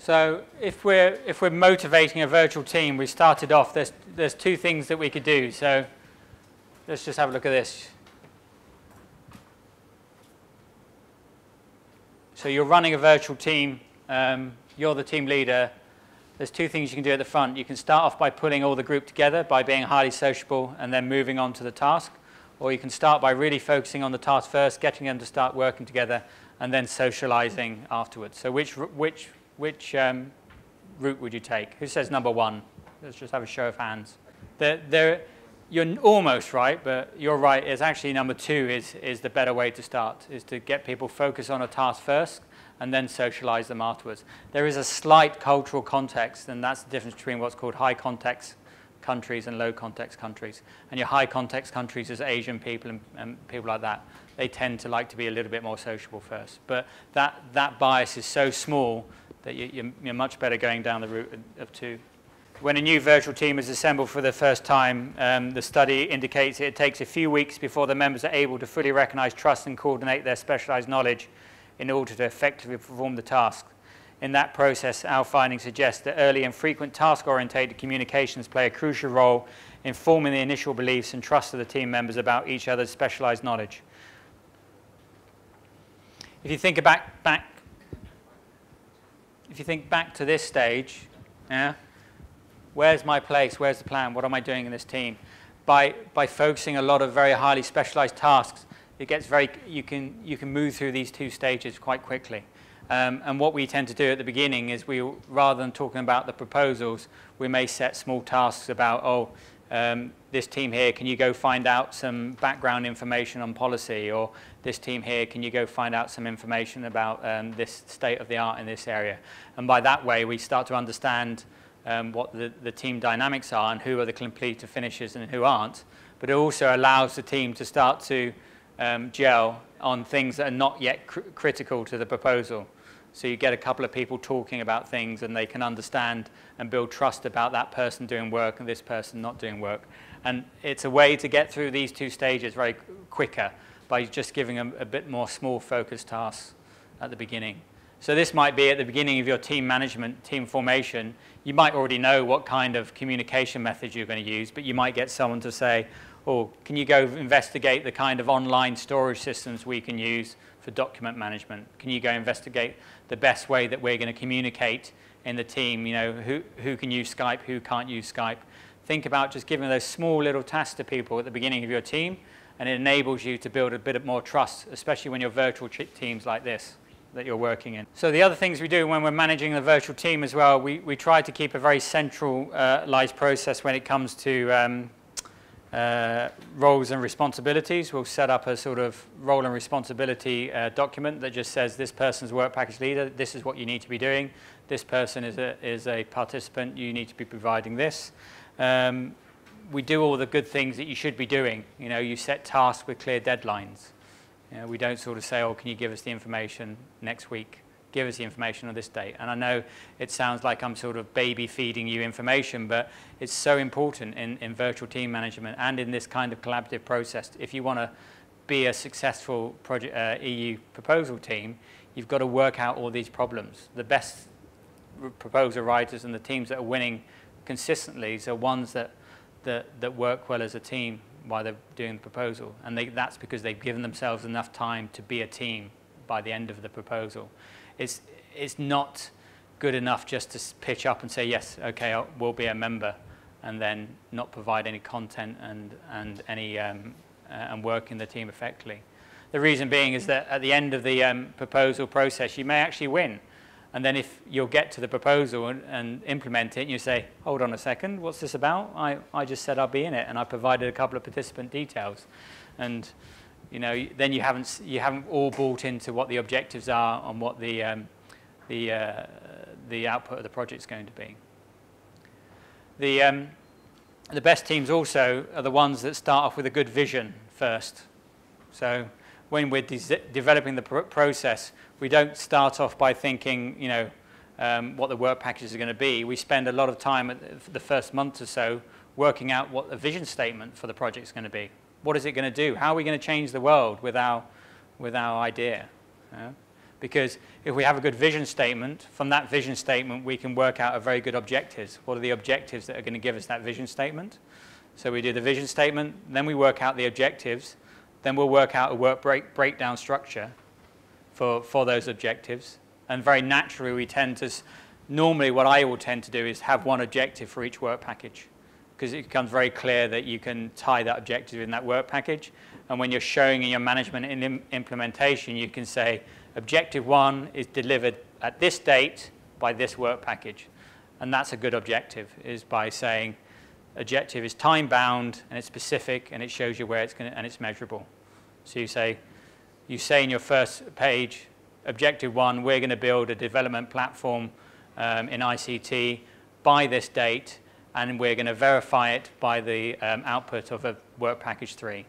So if we're motivating a virtual team, we started off, there's two things that we could do. So let's just have a look at this. So you're running a virtual team, you're the team leader. There's two things you can do at the front. You can start off by pulling all the group together by being highly sociable and then moving on to the task. Or you can start by really focusing on the task first, getting them to start working together, and then socializing afterwards. So which route would you take? Who says number one? Let's just have a show of hands. You're almost right, but you're right. It's actually number two is the better way to start, is to get people focused on a task first and then socialize them afterwards. There is a slight cultural context, and that's the difference between what's called high context countries and low context countries. And your high context countries is Asian people and people like that. They tend to like to be a little bit more sociable first. But that bias is so small that you're much better going down the route of two. When a new virtual team is assembled for the first time, the study indicates it takes a few weeks before the members are able to fully recognize, trust, and coordinate their specialized knowledge in order to effectively perform the task. In that process, our findings suggest that early and frequent task-oriented communications play a crucial role in forming the initial beliefs and trust of the team members about each other's specialized knowledge. If you think back to this stage, yeah, where's my place? Where's the plan? What am I doing in this team? By focusing a lot of very highly specialized tasks, it gets you can move through these two stages quite quickly. And what we tend to do at the beginning is rather than talking about the proposals, we may set small tasks about, this team here, can you go find out some background information on policy? Or this team here, can you go find out some information about this state of the art in this area? And by that way, we start to understand what the team dynamics are and who are the completer finishers and who aren't. But it also allows the team to start to gel on things that are not yet critical to the proposal. So you get a couple of people talking about things and they can understand and build trust about that person doing work and this person not doing work. And it's a way to get through these two stages very quicker by just giving them a bit more small focused tasks at the beginning. So this might be at the beginning of your team management, team formation. You might already know what kind of communication methods you're going to use, but you might get someone to say, oh, can you go investigate the kind of online storage systems we can use for document management? Can you go investigate the best way that we're going to communicate in the team? You know, who can use Skype, who can't use Skype? Think about just giving those small little tasks to people at the beginning of your team, and it enables you to build a bit more trust, especially when you're virtual teams like this that you're working in. So the other things we do when we're managing the virtual team as well, we try to keep a very centralized process when it comes to roles and responsibilities. We'll set up a sort of role and responsibility document that just says this person's work package leader, this is what you need to be doing. This person is a participant, you need to be providing this. We do all the good things that you should be doing. You know, you set tasks with clear deadlines. You know, we don't sort of say, oh, can you give us the information next week? Give us the information on this date. And I know it sounds like I'm sort of baby feeding you information, but it's so important in virtual team management and in this kind of collaborative process. If you want to be a successful project, EU proposal team, you've got to work out all these problems. The best proposal writers and the teams that are winning consistently are ones that work well as a team while they're doing the proposal. And that's because they've given themselves enough time to be a team by the end of the proposal. It's not good enough just to pitch up and say, yes, okay, we'll be a member, and then not provide any content and any and work in the team effectively. The reason being is that at the end of the proposal process, you may actually win. And then if you'll get to the proposal and implement it, and you say, hold on a second, what's this about? I just said I'll be in it, and I provided a couple of participant details. And you know, then you haven't all bought into what the objectives are and what the output of the project is going to be. The best teams also are the ones that start off with a good vision first. So when we're developing the process, we don't start off by thinking, you know, what the work packages are going to be. We spend a lot of time at the first month or so working out what the vision statement for the project is going to be. What is it going to do? How are we going to change the world with our idea? Because if we have a good vision statement, from that vision statement we can work out a very good objectives. What are the objectives that are going to give us that vision statement? So we do the vision statement, then we work out the objectives, then we'll work out a work breakdown structure for those objectives. And very naturally we tend to, normally what I will tend to do is have one objective for each work package, because it becomes very clear that you can tie that objective in that work package. And when you're showing in your management and implementation, you can say, objective 1 is delivered at this date by this work package. And that's a good objective, is by saying objective is time bound and it's specific and it shows you where it's going to, and it's measurable. So you say in your first page, objective 1, we're going to build a development platform in ICT by this date, and we're going to verify it by the output of a work package 3.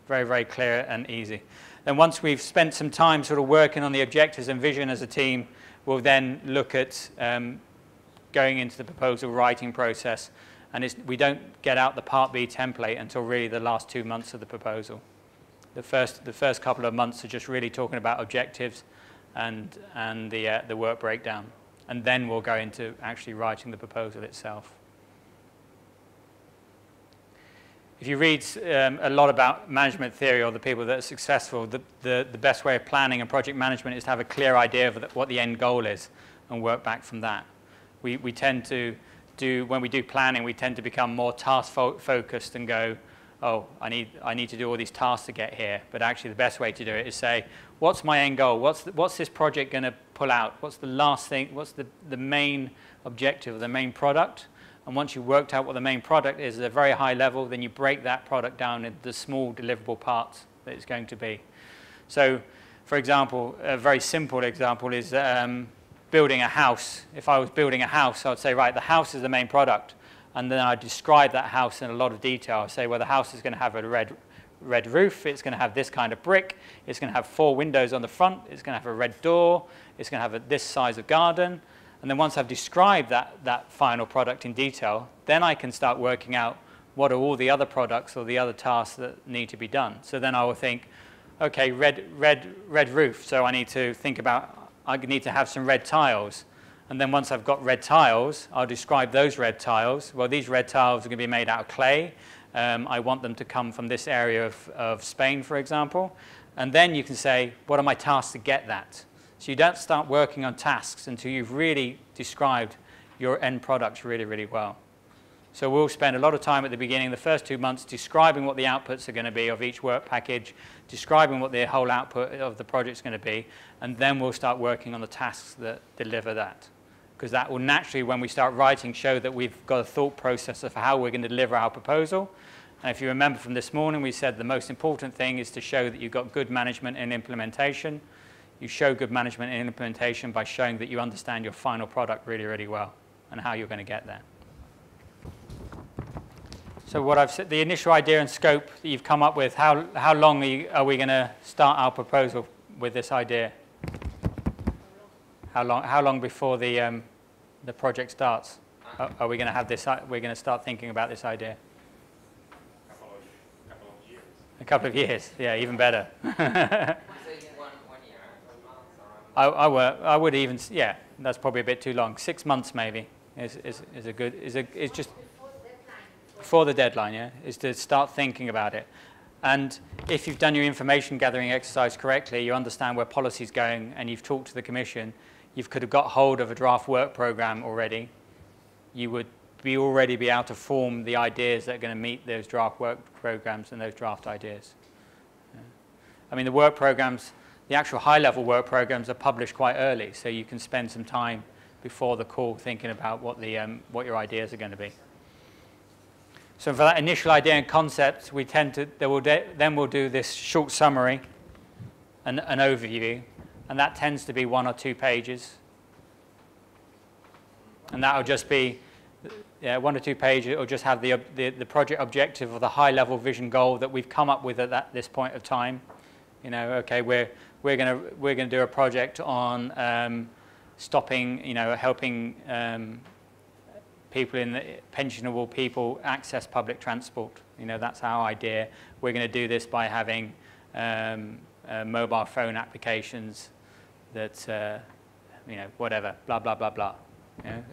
Very, very clear and easy. Then once we've spent some time sort of working on the objectives and vision as a team, we'll then look at going into the proposal writing process. And we don't get out the Part B template until really the last 2 months of the proposal. The first couple of months are just really talking about objectives and the work breakdown. And then we'll go into actually writing the proposal itself. If you read a lot about management theory or the people that are successful, the best way of planning and project management is to have a clear idea of what the end goal is and work back from that. We tend to when we do planning, we tend to become more task focused and go, oh, I need to do all these tasks to get here. But actually the best way to do it is say, what's my end goal? What's this project going to pull out? What's the last thing? What's the main objective, the main product? And once you've worked out what the main product is at a very high level, then you break that product down into the small deliverable parts that it's going to be. So, for example, a very simple example is building a house. If I was building a house, I would say, right, the house is the main product. And then I'd describe that house in a lot of detail. I'd say, well, the house is going to have a red roof. It's going to have this kind of brick. It's going to have 4 windows on the front. It's going to have a red door. It's going to have this size of garden. And then once I've described that final product in detail, then I can start working out what are all the other products or the other tasks that need to be done. So then I will think, okay, red roof. So I need to think about, I need to have some red tiles. And then once I've got red tiles, I'll describe those red tiles. Well, these red tiles are going to be made out of clay. I want them to come from this area of Spain, for example. And then you can say, what are my tasks to get that? So you don't start working on tasks until you've really described your end products really, really well. So we'll spend a lot of time at the beginning, the first 2 months, describing what the outputs are going to be of each work package, describing what the whole output of the project is going to be, and then we'll start working on the tasks that deliver that. Because that will naturally, when we start writing, show that we've got a thought process of how we're going to deliver our proposal. And if you remember from this morning, we said the most important thing is to show that you've got good management and implementation. You show good management and implementation by showing that you understand your final product really, really well and how you're going to get there. So what I've said, the initial idea and scope that you've come up with, how long are we going to start our proposal with this idea? How long before the project starts are we going to have this? We're going to start thinking about this idea. A couple of years, yeah, even better. I would even, yeah, that's probably a bit too long. 6 months maybe is a good, it's just before the deadline, yeah, is to start thinking about it. And if you've done your information gathering exercise correctly, you understand where policy is going, and you've talked to the Commission, you could have got hold of a draft work program already. You would already be able to form the ideas that are going to meet those draft work programs and those draft ideas. Yeah. I mean, the work programs, the actual high-level work programs are published quite early, so you can spend some time before the call thinking about what your ideas are going to be. So for that initial idea and concept, we tend to then we'll do this short summary, an overview, and that tends to be 1 or 2 pages, and that will just be 1 or 2 pages. It will just have the project objective or the high-level vision goal that we've come up with at this point of time. You know, okay, we're going to do a project on stopping, helping people pensionable people access public transport. That's our idea. We're going to do this by having mobile phone applications that, whatever, blah, blah, blah, blah.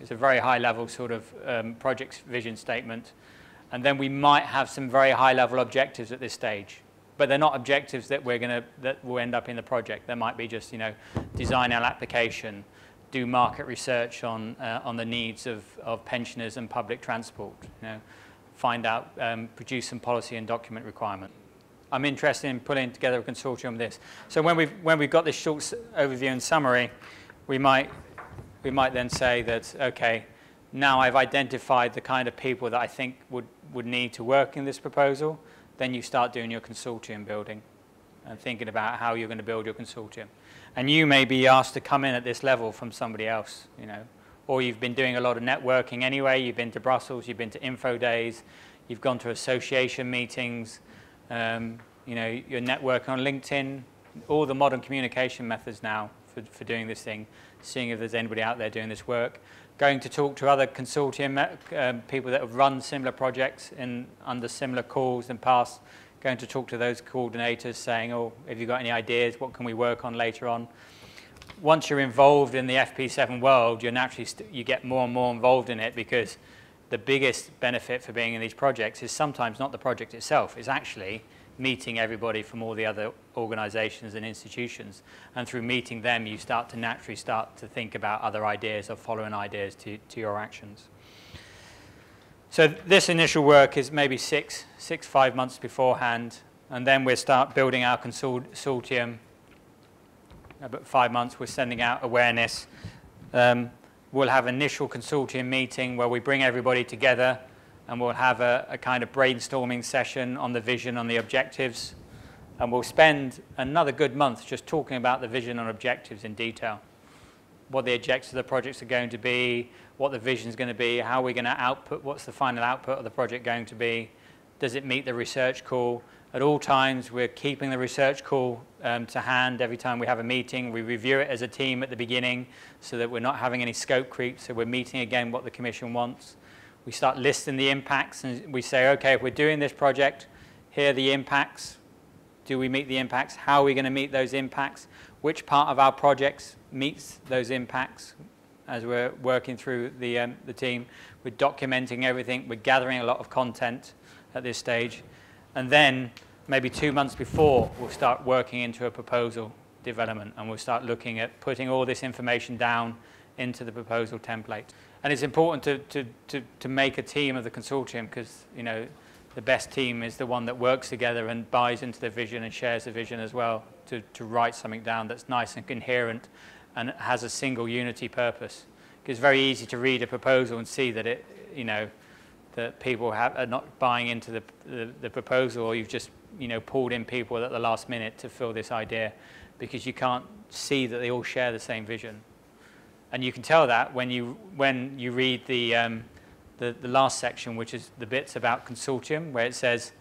It's a very high-level sort of project vision statement. And then we might have some very high-level objectives at this stage. But they're not objectives that that will end up in the project. There might be just, design our application, do market research on the needs of pensioners and public transport, find out, produce some policy and document requirement. I'm interested in pulling together a consortium of this. So when we've got this short overview and summary, we might then say that, okay, now I've identified the kind of people that I think would need to work in this proposal. Then you start doing your consortium building and thinking about how you're going to build your consortium. And you may be asked to come in at this level from somebody else, or you've been doing a lot of networking anyway. You've been to Brussels, you've been to info days, you've gone to association meetings, you're networking on LinkedIn, all the modern communication methods now for doing this thing, seeing if there's anybody out there doing this work, going to talk to other consortium people that have run similar projects under similar calls in the past, going to talk to those coordinators saying, oh, have you got any ideas, what can we work on later on? Once you're involved in the FP7 world, you get more and more involved in it, because the biggest benefit for being in these projects is sometimes not the project itself, it's actually meeting everybody from all the other organizations and institutions. And through meeting them, you naturally start to think about other ideas or following ideas to your actions. So this initial work is maybe 5 months beforehand, and then we'll start building our consortium. About 5 months, we're sending out awareness. We'll have initial consortium meeting where we bring everybody together, and we'll have a kind of brainstorming session on the vision, on the objectives, and we'll spend another good month just talking about the vision and objectives in detail. What the objectives of the projects are going to be, what the vision is going to be, how we're going to output, what's the final output of the project going to be, does it meet the research call. At all times, we're keeping the research call to hand. Every time we have a meeting, we review it as a team at the beginning so that we're not having any scope creep, so we're meeting again what the Commission wants. We start listing the impacts, and we say, okay, if we're doing this project, here are the impacts. Do we meet the impacts? How are we going to meet those impacts? Which part of our projects meets those impacts? As we're working through the team, we're documenting everything. We're gathering a lot of content at this stage. And then maybe 2 months before, we'll start working into a proposal development, and we'll start looking at putting all this information down into the proposal template. And it's important to make a team of the consortium, because the best team is the one that works together and buys into the vision and shares the vision as well, to write something down that's nice and coherent and has a single unity purpose. It's very easy to read a proposal and see that that people are not buying into the proposal, or you've just pulled in people at the last minute to fill this idea, because you can't see that they all share the same vision. And you can tell that when you read the last section, which is the bits about consortium, where it says,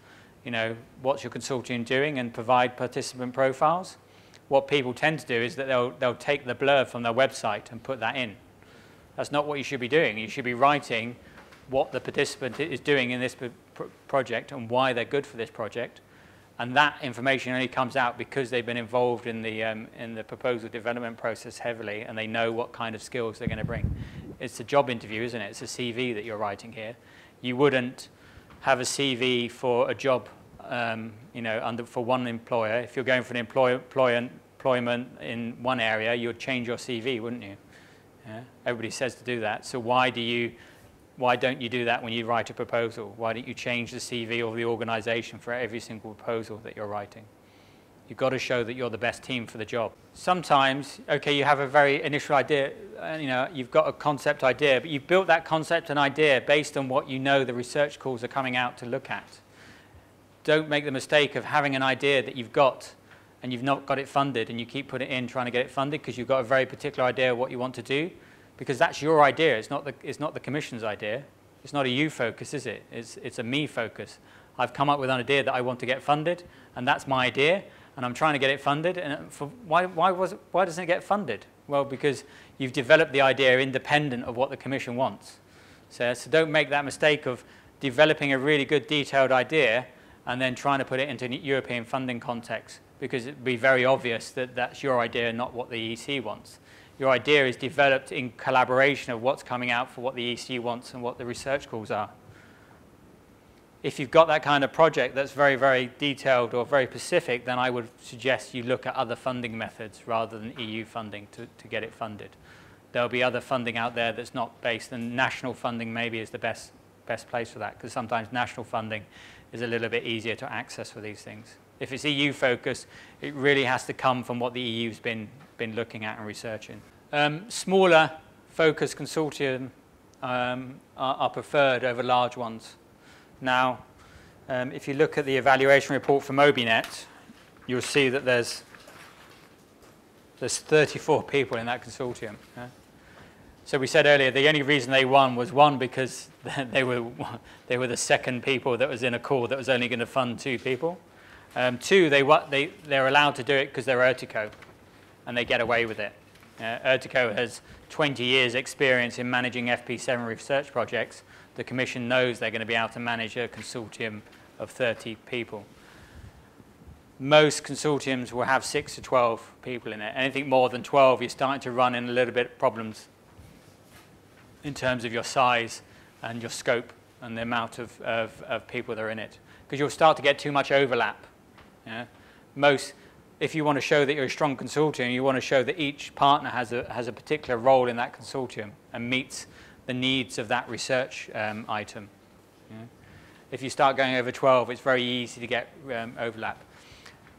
what's your consortium doing, and provide participant profiles. What people tend to do is that they'll take the blurb from their website and put that in. That's not what you should be doing. You should be writing what the participant is doing in this project and why they're good for this project. And that information only comes out because they've been involved in the proposal development process heavily, and they know what kind of skills they're going to bring. It's a job interview, isn't it? It's a CV that you're writing here. You wouldn't have a CV for a job, for one employer. If you're going for an employment in one area, you'd change your CV, wouldn't you? Yeah? Everybody says to do that. So why don't you do that when you write a proposal? Why don't you change the CV or the organization for every single proposal that you're writing? You've got to show that you're the best team for the job. Sometimes, okay, you have a very initial idea, you've got a concept idea, but you've built that concept and idea based on what the research calls are coming out to look at. Don't make the mistake of having an idea that you've got and you've not got it funded, and you keep putting it in trying to get it funded because you've got a very particular idea of what you want to do, because that's your idea. It's not the Commission's idea. It's not a you focus, is it? It's a me focus. I've come up with an idea that I want to get funded, and that's my idea, and I'm trying to get it funded. And why doesn't it get funded? Well, because you've developed the idea independent of what the Commission wants. So don't make that mistake of developing a really good detailed idea and then trying to put it into a European funding context. because it'd be very obvious that that's your idea, not what the EC wants. Your idea is developed in collaboration of what's coming out for what the EC wants and what the research calls are. If you've got that kind of project that's very, very detailed or very specific, then I would suggest you look at other funding methods rather than EU funding to get it funded. There'll be other funding out there that's not based, and national funding maybe is the best place for that, because sometimes national funding is a little bit easier to access for these things. If it's EU focused, it really has to come from what the EU's been looking at and researching. Smaller focused consortium are preferred over large ones. Now, if you look at the evaluation report from OBINET, you'll see that there's 34 people in that consortium. Yeah? So we said earlier the only reason they won was, one, because they were the second people that was in a call that was only going to fund 2 people. 2, they're allowed to do it because they're Urtico, and they get away with it. Urtico has 20 years experience in managing FP7 research projects. The Commission knows they're going to be able to manage a consortium of 30 people. Most consortiums will have 6 to 12 people in it. Anything more than 12, you're starting to run in a little bit of problems in terms of your size and your scope and the amount of people that are in it, because you'll start to get too much overlap. Yeah? If you want to show that you're a strong consortium, you want to show that each partner has a particular role in that consortium and meets the needs of that research item. Yeah? If you start going over 12, it's very easy to get overlap.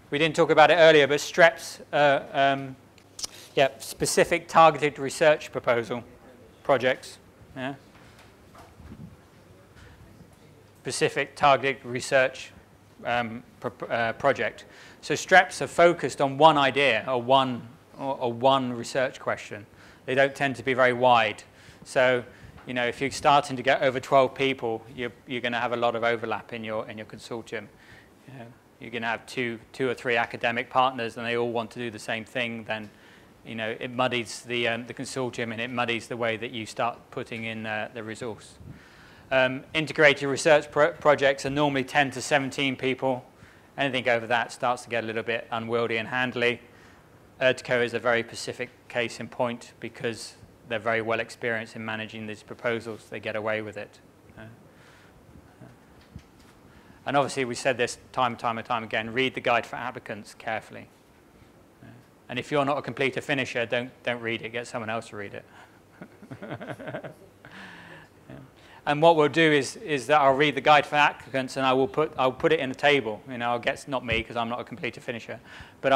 We didn't talk about it earlier, but STREPs, specific targeted research proposal projects. Yeah? Specific targeted research project. So STREPs are focused on one idea or one research question. They don't tend to be very wide. So, you know, if you're starting to get over 12 people, you're going to have a lot of overlap in your consortium. You know, you're going to have two or three academic partners, and they all want to do the same thing. Then, you know, it muddies the consortium, and it muddies the way that you start putting in the resource. Integrated research projects are normally 10 to 17 people. Anything over that starts to get a little bit unwieldy and handly. Urtico is a very specific case in point because they're very well experienced in managing these proposals. They get away with it. And obviously, we said this time and time again, read the guide for applicants carefully. And if you're not a completer finisher, don't read it. Get someone else to read it. And what we'll do is that I'll read the guide for applicants, and I'll put it in a table. You know, not me, because I'm not a completer finisher, but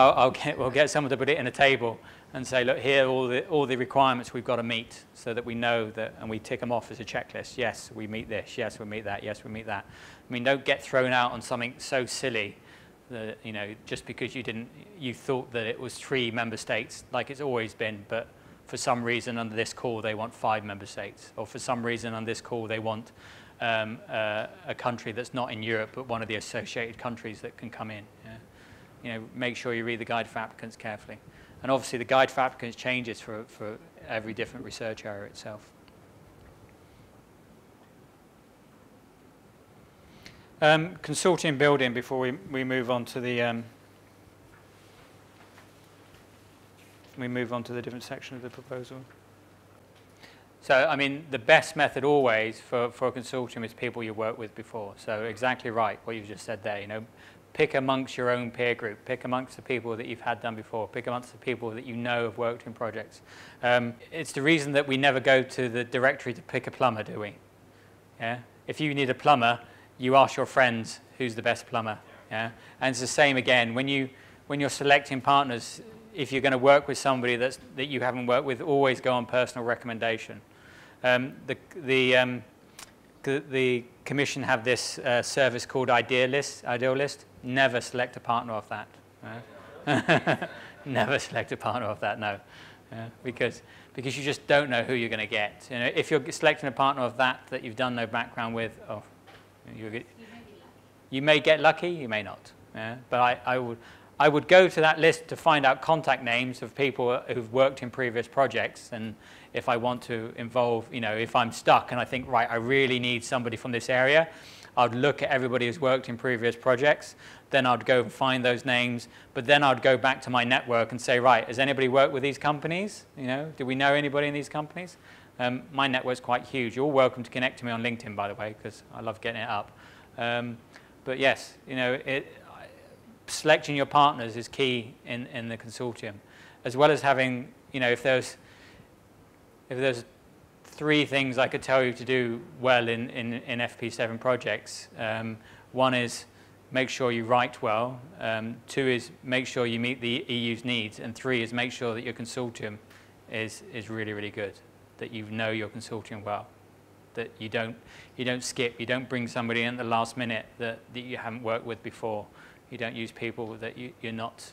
we'll get someone to put it in a table and say, look, here are all the requirements we've got to meet, so that we know that, and we tick them off as a checklist. Yes, we meet this. Yes, we meet that. Yes, we meet that. I mean, don't get thrown out on something so silly that, you know, just because you thought that it was 3 member states, like it's always been, but for some reason under this call they want 5 member states, or for some reason on this call they want a country that's not in Europe but one of the associated countries that can come in. Yeah? You know, make sure you read the guide for applicants carefully. And obviously the guide for applicants changes for every different research area itself. Consortium building, before we move on to the different section of the proposal. So, I mean, the best method always for a consortium is people you worked with before. So exactly right, what you've just said there. You know, pick amongst your own peer group. Pick amongst the people that you've had done before. Pick amongst the people that you know have worked in projects. It's the reason that we never go to the directory to pick a plumber, do we? Yeah? If you need a plumber, you ask your friends who's the best plumber. Yeah? And it's the same again. When you're selecting partners, if you're going to work with somebody that you haven't worked with, always go on personal recommendation. The Commission have this service called Ideal List. Never select a partner off that. Never select a partner off that, no. Because you just don't know who you're going to get. You know, if you're selecting a partner of that you've done no background with, you may get lucky, you may not. Yeah? But I would go to that list to find out contact names of people who've worked in previous projects, and if I want to involve, you know, if I'm stuck and I think, right, I really need somebody from this area, I'd look at everybody who's worked in previous projects, then I'd go and find those names, but then I'd go back to my network and say, right, has anybody worked with these companies? You know, do we know anybody in these companies? My network's quite huge. You're all welcome to connect to me on LinkedIn, by the way, because I love getting it up. But yes, you know, selecting your partners is key in the consortium, as well as having, you know, if there's 3 things I could tell you to do well in FP7 projects. One is make sure you write well. 2 is make sure you meet the EU's needs. And 3 is make sure that your consortium is really, really good, that you know your consortium well, that you don't skip, you don't bring somebody in at the last minute that you haven't worked with before. You don't use people that you're not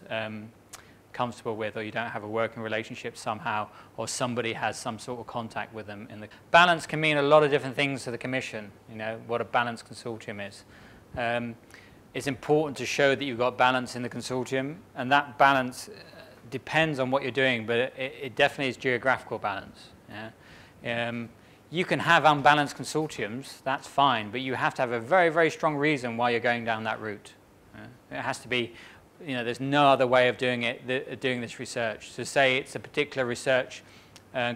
comfortable with, or you don't have a working relationship somehow, or somebody has some sort of contact with them. Balance can mean a lot of different things to the Commission, you know, what a balanced consortium is. It's important to show that you've got balance in the consortium, and that balance depends on what you're doing, but it definitely is geographical balance. Yeah? You can have unbalanced consortiums, that's fine, but you have to have a very, very strong reason why you're going down that route. It has to be, you know, there's no other way of doing it, doing this research. So say it's a particular research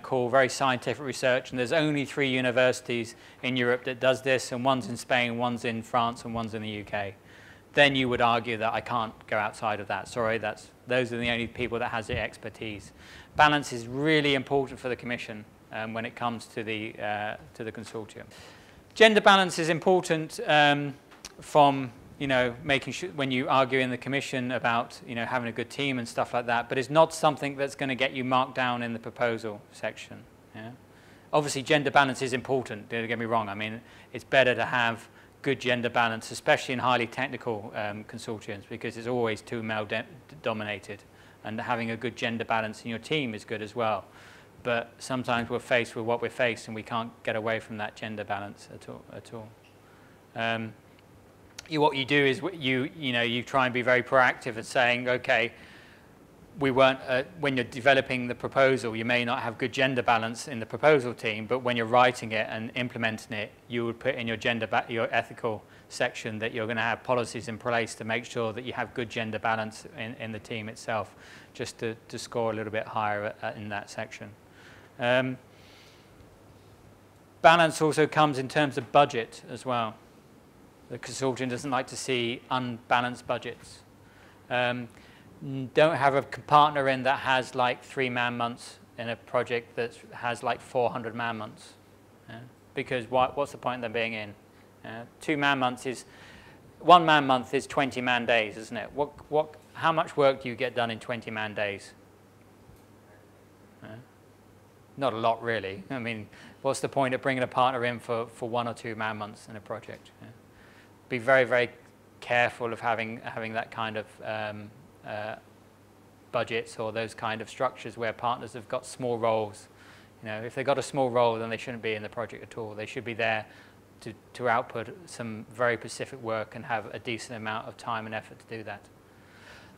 called very scientific research, and there's only 3 universities in Europe that does this, and one's in Spain, one's in France, and one's in the UK. Then you would argue that I can't go outside of that. Sorry, those are the only people that has the expertise. Balance is really important for the Commission when it comes to the consortium. Gender balance is important from, you know, making sure when you argue in the Commission about, you know, having a good team and stuff like that, but it's not something that's going to get you marked down in the proposal section. Yeah? Obviously, gender balance is important, don't get me wrong. I mean, it's better to have good gender balance, especially in highly technical consortiums, because it's always too male-dominated, and having a good gender balance in your team is good as well. But sometimes we're faced with what we're faced, and we can't get away from that gender balance at all. What you do is you try and be very proactive at saying, okay, we weren't when you're developing the proposal, you may not have good gender balance in the proposal team, but when you're writing it and implementing it, you would put in your your ethical section that you're going to have policies in place to make sure that you have good gender balance in the team itself, just to score a little bit higher in that section. Balance also comes in terms of budget as well. The consortium doesn't like to see unbalanced budgets. Don't have a partner in that has like 3 man-months in a project that has like 400 man-months. Yeah? Because what's the point of them being in? 2 man-months is, 1 man-month is 20 man-days, isn't it? How much work do you get done in 20 man-days? Not a lot, really. I mean, what's the point of bringing a partner in for 1 or 2 man-months in a project? Yeah? Be very, very careful of having that kind of budgets or those kind of structures where partners have got small roles. You know, if they've got a small role, then they shouldn't be in the project at all. They should be there to output some very specific work and have a decent amount of time and effort to do that.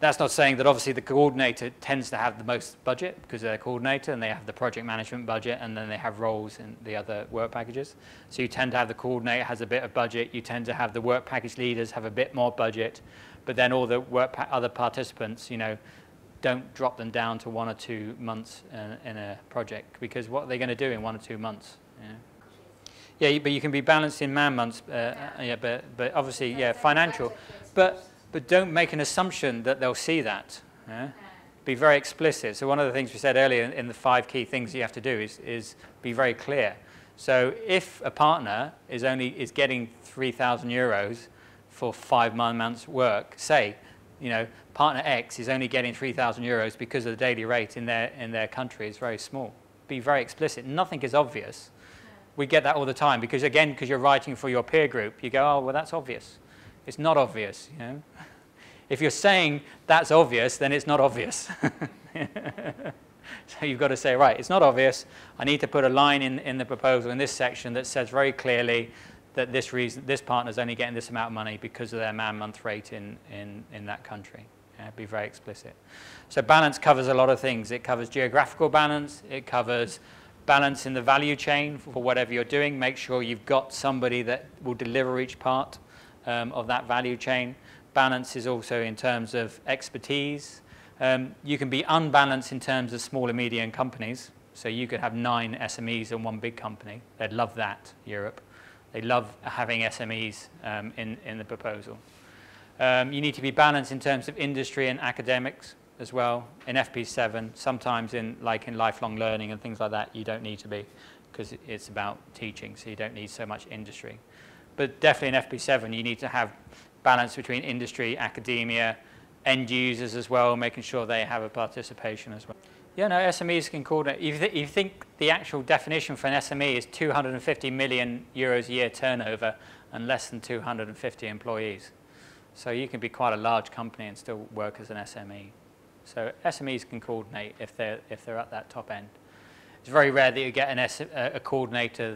That's not saying that obviously the coordinator tends to have the most budget because they're a coordinator and they have the project management budget, and then they have roles in the other work packages. So you tend to have the coordinator has a bit of budget, you tend to have the work package leaders have a bit more budget, but then all the other participants, you know, don't drop them down to 1 or 2 months in a project, because what are they going to do in 1 or 2 months? Yeah, but you can be balanced in man-months, yeah, but obviously, yeah, financial. But don't make an assumption that they'll see that. Yeah? Be very explicit. So one of the things we said earlier in the 5 key things you have to do is be very clear. So if a partner is getting 3,000 euros for 5 months work, say, you know, partner X is only getting 3,000 euros because of the daily rate in their country is very small. Be very explicit. Nothing is obvious. We get that all the time because you're writing for your peer group, you go, oh, well, that's obvious. It's not obvious, you know. If you're saying that's obvious, then it's not obvious. So you've got to say, right, it's not obvious. I need to put a line in the proposal in this section that says very clearly that this partner's only getting this amount of money because of their man-month rate in that country. Yeah, be very explicit. So balance covers a lot of things. It covers geographical balance. It covers Balance in the value chain for whatever you're doing. Make sure you've got somebody that will deliver each part of that value chain. Balance is also in terms of expertise. You can be unbalanced in terms of small and medium companies. So you could have 9 SMEs in one big company. They'd love that, Europe. They love having SMEs in the proposal. You need to be balanced in terms of industry and academics as well. In FP7, sometimes in lifelong learning and things like that, you don't need to be, because it's about teaching, so you don't need so much industry. But definitely in FP7, you need to have balance between industry, academia, end users as well, making sure they have a participation as well. Yeah, no, SMEs can coordinate. You think the actual definition for an SME is 250 million euros a year turnover and less than 250 employees. So you can be quite a large company and still work as an SME. So SMEs can coordinate if they're at that top end. It's very rare that you get a coordinator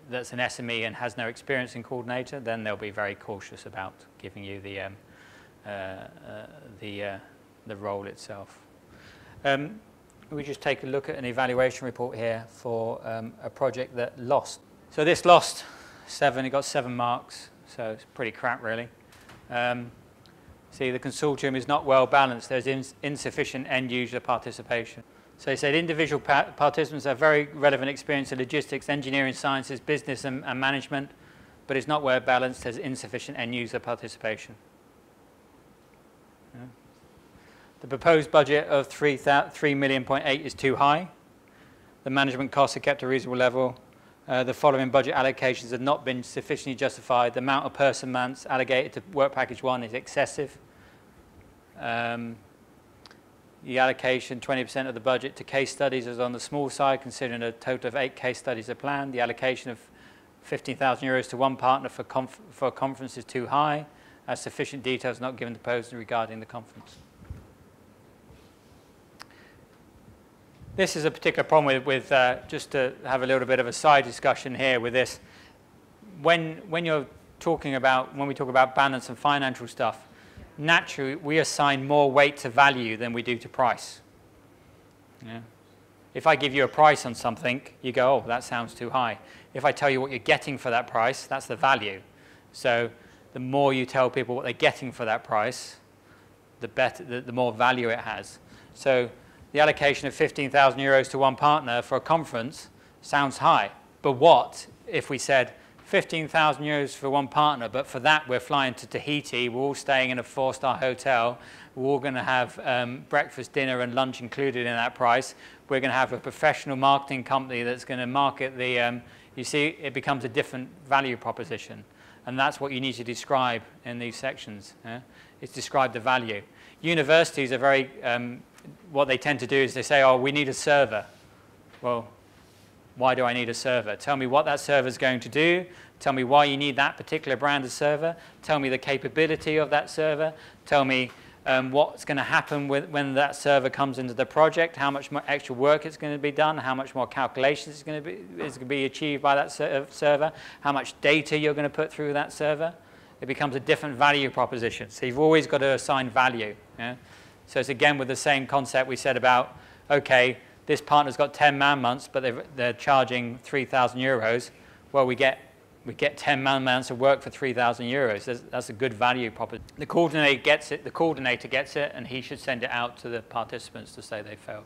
that's an SME and has no experience in coordinator. Then they'll be very cautious about giving you the role itself. We just take a look at an evaluation report here for a project that lost. So this lost 7. It got 7 marks. So it's pretty crap, really. See, the consortium is not well balanced. There's insufficient end user participation. So they said individual participants have very relevant experience in logistics, engineering, sciences, business and management, but it's not well balanced. There's insufficient end user participation. Yeah. The proposed budget of 3.8 million is too high. The management costs are kept at a reasonable level. The following budget allocations have not been sufficiently justified. The amount of person months allocated to work package 1 is excessive. The allocation, 20% of the budget to case studies is on the small side, considering a total of 8 case studies are planned. The allocation of 15,000 euros to one partner for a conference is too high, as sufficient details not given to proposals regarding the conference. This is a particular problem with just to have a little bit of a side discussion here with this. When we talk about balance and financial stuff, naturally we assign more weight to value than we do to price. Yeah. If I give you a price on something, you go, oh, that sounds too high. If I tell you what you're getting for that price, that's the value. So the more you tell people what they're getting for that price, the better, the more value it has. So the allocation of 15,000 euros to one partner for a conference sounds high. But what if we said 15,000 euros for one partner, but for that we're flying to Tahiti, we're all staying in a 4-star hotel, we're all going to have breakfast, dinner and lunch included in that price. We're going to have a professional marketing company that's going to market the, you see, it becomes a different value proposition. And that's what you need to describe in these sections. Yeah? It's describe the value. Universities are very, what they tend to do is they say, oh, we need a server. Well, why do I need a server? Tell me what that server is going to do. Tell me why you need that particular brand of server. Tell me the capability of that server. Tell me what's going to happen when that server comes into the project, how much more extra work is going to be done, how much more calculations is going to be achieved by that server, how much data you're going to put through that server. It becomes a different value proposition. So you've always got to assign value. Yeah? So it's again with the same concept we said about, okay, this partner's got 10 man-months, but they're charging 3,000 euros. Well, we get 10 man-months of work for 3,000 euros. That's a good value proposition. The coordinator gets it, and he should send it out to the participants to say they failed.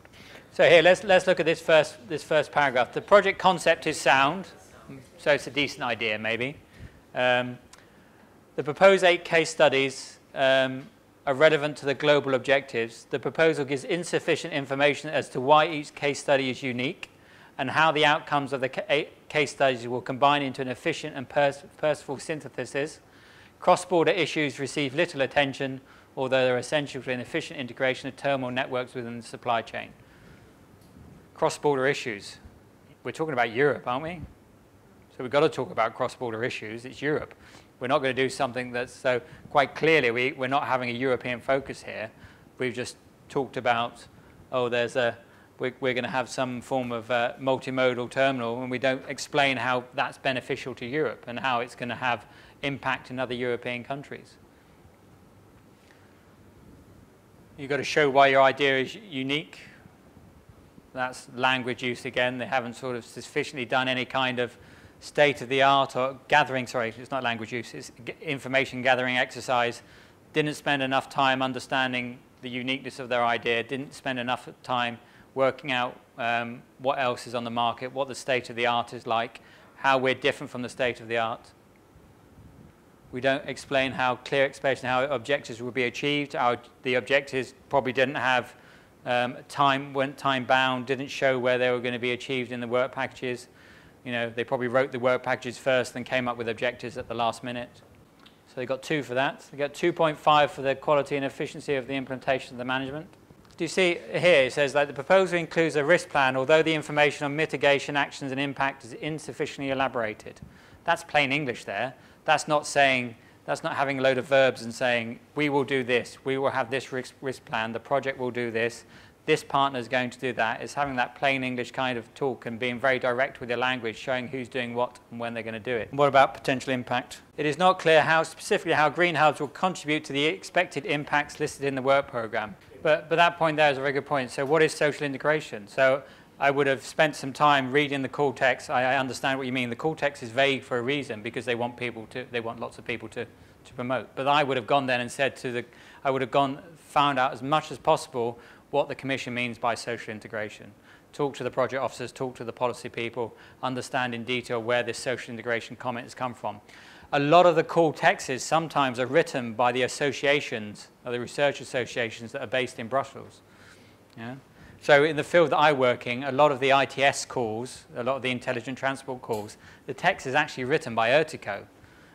So here, let's look at this first paragraph. The project concept is sound, so it's a decent idea, maybe. The proposed 8 case studies are relevant to the global objectives. The proposal gives insufficient information as to why each case study is unique and how the outcomes of the case studies will combine into an efficient and purposeful synthesis. Cross-border issues receive little attention, although they're essential for an efficient integration of terminal networks within the supply chain. Cross-border issues. We're talking about Europe, aren't we? So we've got to talk about cross-border issues. It's Europe. We're not going to do something that's so quite clearly we're not having a European focus here. We've just talked about, oh, we're going to have some form of multimodal terminal, and we don't explain how that's beneficial to Europe and how it's going to have impact in other European countries. You've got to show why your idea is unique. That's language use again. They haven't sort of sufficiently done any kind of state-of-the-art or gathering, sorry, it's not language use, it's information gathering exercise. Didn't spend enough time understanding the uniqueness of their idea, didn't spend enough time working out what else is on the market, what the state-of-the-art is like, how we're different from the state-of-the-art. We don't explain how clear expectation, how objectives will be achieved. The objectives probably didn't have weren't time bound, didn't show where they were going to be achieved in the work packages. You know, they probably wrote the work packages first and came up with objectives at the last minute. So they got 2 for that. They got 2.5 for the quality and efficiency of the implementation of the management. Do you see here, it says that the proposal includes a risk plan, although the information on mitigation, actions and impact is insufficiently elaborated. That's plain English there. That's not saying, that's not having a load of verbs and saying, we will do this, we will have this risk plan, the project will do this partner is going to do that. It's having that plain English kind of talk and being very direct with your language, showing who's doing what and when they're going to do it. What about potential impact? It is not clear how specifically how green hubs will contribute to the expected impacts listed in the work program. But that point there is a very good point. So what is social integration? So I would have spent some time reading the call text. I understand what you mean. The call text is vague for a reason because they want lots of people to promote. But I would have gone then and said found out as much as possible what the Commission means by social integration. Talk to the project officers, talk to the policy people, understand in detail where this social integration comment has come from. A lot of the call texts sometimes are written by the associations, or the research associations that are based in Brussels. Yeah? So in the field that I work in, a lot of the ITS calls, a lot of the intelligent transport calls, the text is actually written by Ertico.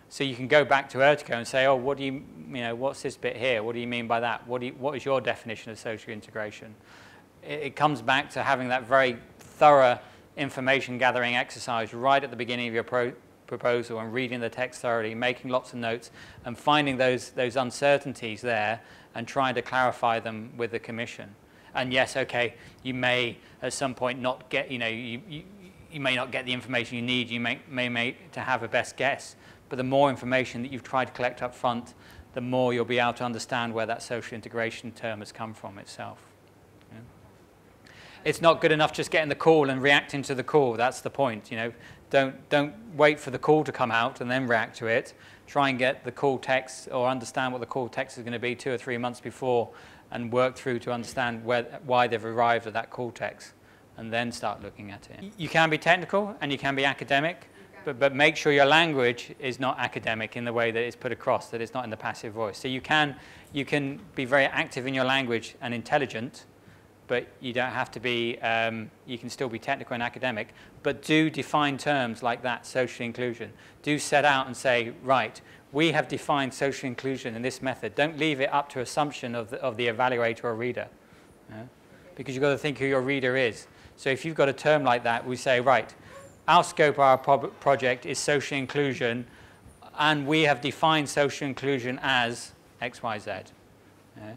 So you can go back to Ertico and say, oh, what do you know, what's this bit here? What do you mean by that? What is your definition of social integration? It comes back to having that very thorough information gathering exercise right at the beginning of your proposal and reading the text thoroughly, making lots of notes and finding those uncertainties there and trying to clarify them with the Commission. And yes, okay, you may at some point not get, you know, you may not get the information you need, you may to have a best guess. But the more information that you've tried to collect up front, the more you'll be able to understand where that social integration term has come from itself. Yeah. It's not good enough just getting the call and reacting to the call. That's the point. You know, don't wait for the call to come out and then react to it. Try and get the call text or understand what the call text is going to be 2 or 3 months before and work through to understand why they've arrived at that call text and then start looking at it. You can be technical and you can be academic. But make sure your language is not academic in the way that it's put across, that it's not in the passive voice. So you can be very active in your language and intelligent, but you don't have to be, you can still be technical and academic, but do define terms like that, social inclusion. Do set out and say, right, we have defined social inclusion in this method. Don't leave it up to assumption of the evaluator or reader, because you've got to think who your reader is. So if you've got a term like that, we say, right, our scope of our project is social inclusion, and we have defined social inclusion as X, Y, Z. Yeah?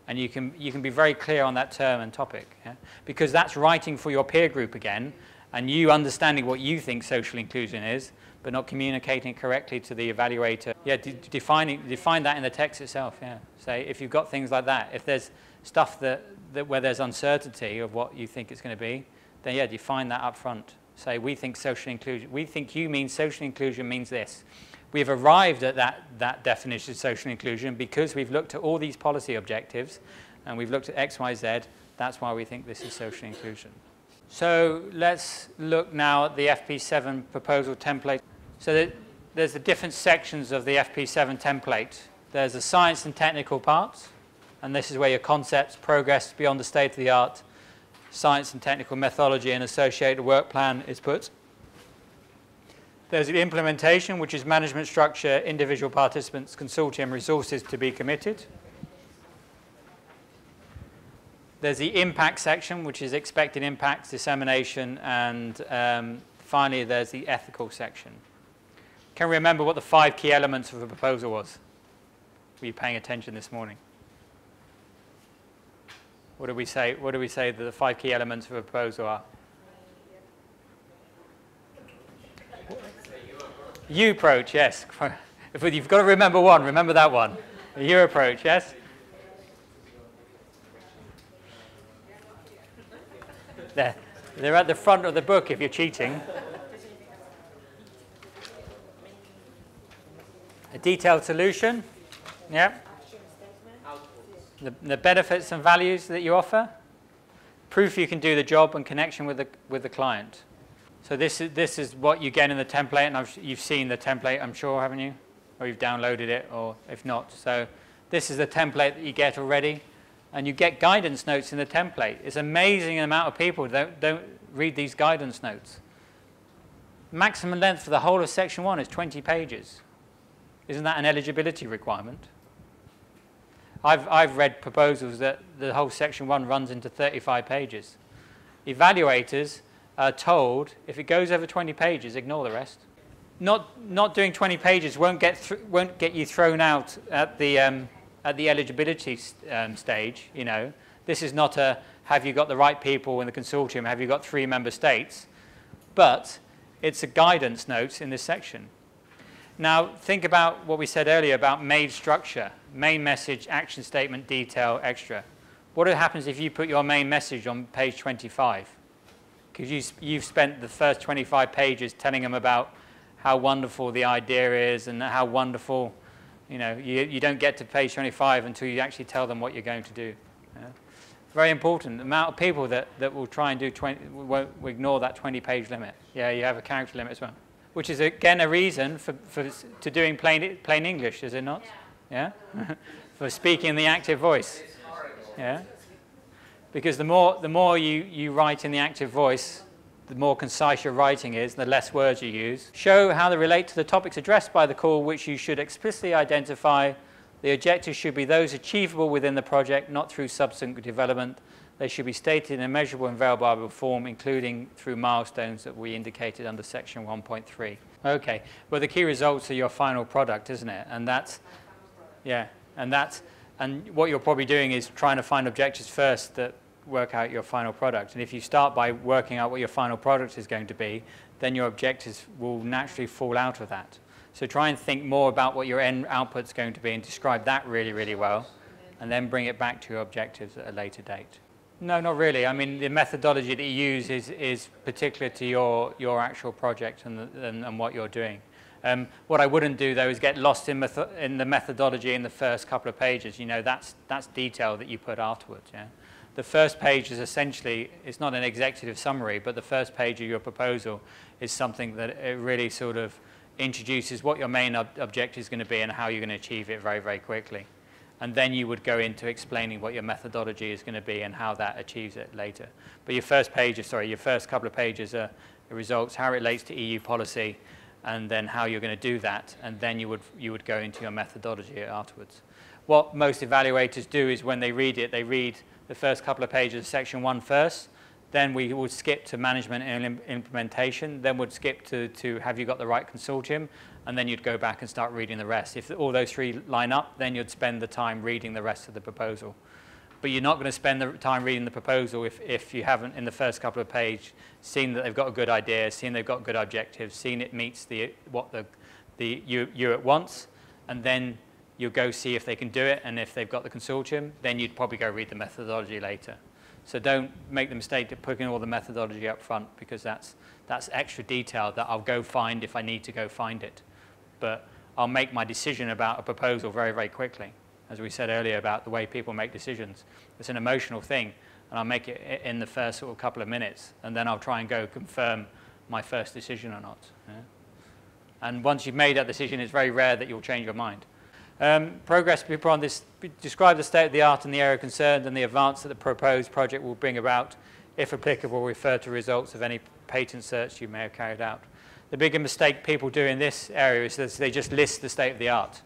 And you can be very clear on that term and topic, yeah? Because that's writing for your peer group again, and you understanding what you think social inclusion is, but not communicating it correctly to the evaluator. Yeah, define that in the text itself. Yeah, say if you've got things like that, if there's stuff where there's uncertainty of what you think it's going to be, then yeah, define that up front. Say, we think social inclusion, we think you mean social inclusion means this. We've arrived at that definition of social inclusion because we've looked at all these policy objectives and we've looked at X, Y, Z. That's why we think this is social inclusion. So let's look now at the FP7 proposal template. So there's the different sections of the FP7 template. There's the science and technical parts, and this is where your concepts, progress beyond the state of the art, science and technical methodology and associated work plan is put. There's the implementation, which is management structure, individual participants, consortium resources to be committed. There's the impact section, which is expected impacts, dissemination, and finally there's the ethical section. Can we remember what the 5 key elements of the proposal was? Were you paying attention this morning? What do we say? What do we say that the 5 key elements of a proposal are? U approach, yes. If you've got to remember one, remember that one. The U approach, yes. They're at the front of the book if you're cheating. A detailed solution. Yeah. The benefits and values that you offer. Proof you can do the job and connection with the client. So this is what you get in the template, and you've seen the template, I'm sure, haven't you? Or you've downloaded it, or if not. So this is the template that you get already, and you get guidance notes in the template. It's an amazing amount of people that don't read these guidance notes. Maximum length for the whole of section 1 is 20 pages. Isn't that an eligibility requirement? I've read proposals that the whole section 1 runs into 35 pages. Evaluators are told if it goes over 20 pages, ignore the rest. Not doing 20 pages won't get you thrown out at the eligibility stage. You know, this is not a have you got the right people in the consortium? Have you got 3 member states? But it's a guidance note in this section. Now, think about what we said earlier about main structure, main message, action statement, detail, extra. What happens if you put your main message on page 25? Because you've spent the first 25 pages telling them about how wonderful the idea is and how wonderful, you know, you don't get to page 25 until you actually tell them what you're going to do. Yeah? Very important. The amount of people that will try and do 20, will ignore that 20-page limit. Yeah, you have a character limit as well. Which is, again, a reason to doing plain English, is it not? Yeah? For speaking the active voice. Yeah? Because the more you write in the active voice, the more concise your writing is, the less words you use. Show how they relate to the topics addressed by the call, which you should explicitly identify. The objectives should be those achievable within the project, not through subsequent development. They should be stated in a measurable and verifiable form, including through milestones that we indicated under section 1.3. Okay, well, the key results are your final product, isn't it? And that's, yeah, and what you're probably doing is trying to find objectives first that work out your final product. And if you start by working out what your final product is going to be, then your objectives will naturally fall out of that. So try and think more about what your end output's going to be and describe that really, really well, and then bring it back to your objectives at a later date. No, not really. I mean, the methodology that you use is particular to your actual project and what you're doing. What I wouldn't do, though, is get lost in the methodology in the first couple of pages. You know, that's detail that you put afterwards. Yeah? The first page is essentially, it's not an executive summary, but the first page of your proposal is something that it really sort of introduces what your main objective is going to be and how you're going to achieve it very, very quickly. And then you would go into explaining what your methodology is going to be and how that achieves it later. But your first couple of pages are the results, how it relates to EU policy, and then how you're going to do that, and then you would go into your methodology afterwards. What most evaluators do is when they read it, they read the first couple of pages of section 1 first, then we would skip to management and implementation, then would skip to have you got the right consortium, and then you'd go back and start reading the rest. If all those 3 line up, then you'd spend the time reading the rest of the proposal. But you're not going to spend the time reading the proposal if you haven't, in the first couple of pages, seen that they've got a good idea, seen they've got good objectives, seen it meets what you wants, and then you'll go see if they can do it, and if they've got the consortium, then you'd probably go read the methodology later. So don't make the mistake of putting all the methodology up front, because that's extra detail that I'll go find if I need to go find it. But I'll make my decision about a proposal very, very quickly. As we said earlier about the way people make decisions. It's an emotional thing, and I'll make it in the first sort of couple of minutes, and then I'll try and go confirm my first decision or not. Yeah? And once you've made that decision, it's very rare that you'll change your mind. Progress people on this, describe the state of the art in the area concerned and the advance that the proposed project will bring about. If applicable, refer to results of any patent search you may have carried out. The bigger mistake people do in this area is that they just list the state of the art.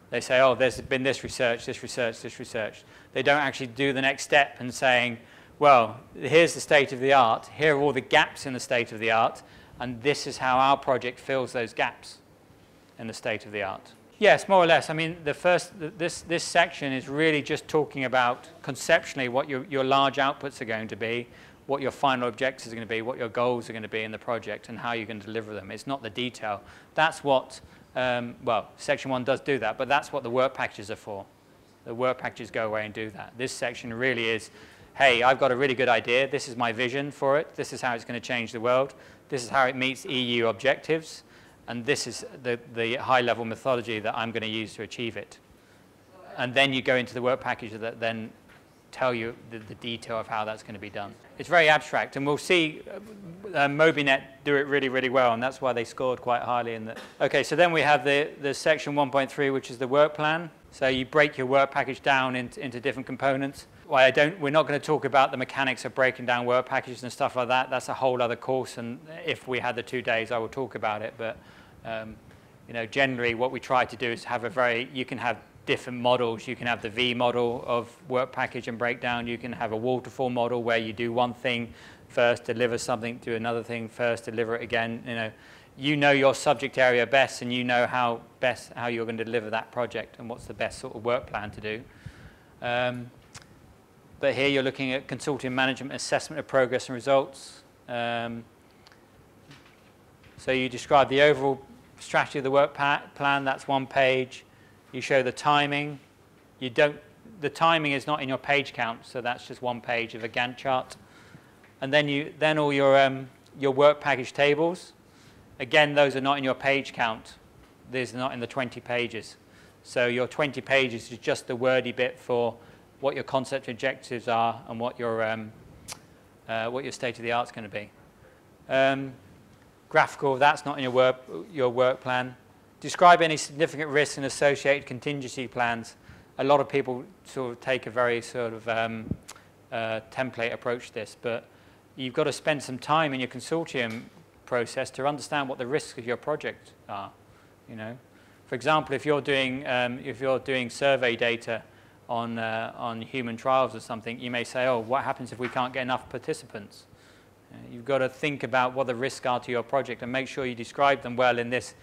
They say, oh, there's been this research, this research, this research. They don't actually do the next step and saying, well, here's the state of the art, here are all the gaps in the state of the art, and this is how our project fills those gaps in the state of the art. Yes, more or less. I mean, this section is really just talking about conceptually what your large outputs are going to be, what your final objectives are going to be, what your goals are going to be in the project, and how you're going to deliver them. It's not the detail. That's what, well, section 1 does do that, but that's what the work packages are for. The work packages go away and do that. This section really is hey, I've got a really good idea. This is my vision for it. This is how it's going to change the world. This is how it meets EU objectives. And this is the high-level methodology that I'm going to use to achieve it. And then you go into the work package that then tell you the detail of how that's going to be done. It's very abstract, and we'll see MobiNet do it really, really well, and that's why they scored quite highly in the... Okay, so then we have the section 1.3, which is the work plan. So you break your work package down into different components. Well, we're not going to talk about the mechanics of breaking down work packages and stuff like that. That's a whole other course, and if we had the 2 days, I will talk about it. But you know, generally, what we try to do is have you can have different models. You can have the V model of work package and breakdown. You can have a waterfall model where you do one thing first, deliver something, do another thing first, deliver it again. You know your subject area best, and you know how you're going to deliver that project and what's the best sort of work plan to do. But here you're looking at consortium management assessment of progress and results. So you describe the overall strategy of the work plan. That's 1 page. You show the timing. The timing is not in your page count, so that's just 1 page of a Gantt chart. And then all your work package tables. Again, those are not in your page count. These are not in the 20 pages. So your 20 pages is just the wordy bit for what your concept objectives are and what your state of the art is going to be. Graphical, that's not in your work plan. Describe any significant risks and associated contingency plans. A lot of people sort of take a very sort of template approach to this, but you've got to spend some time in your consortium process to understand what the risks of your project are. For example, if you're doing survey data on human trials or something, you may say, oh, what happens if we can't get enough participants? You've got to think about what the risks are to your project and make sure you describe them well in this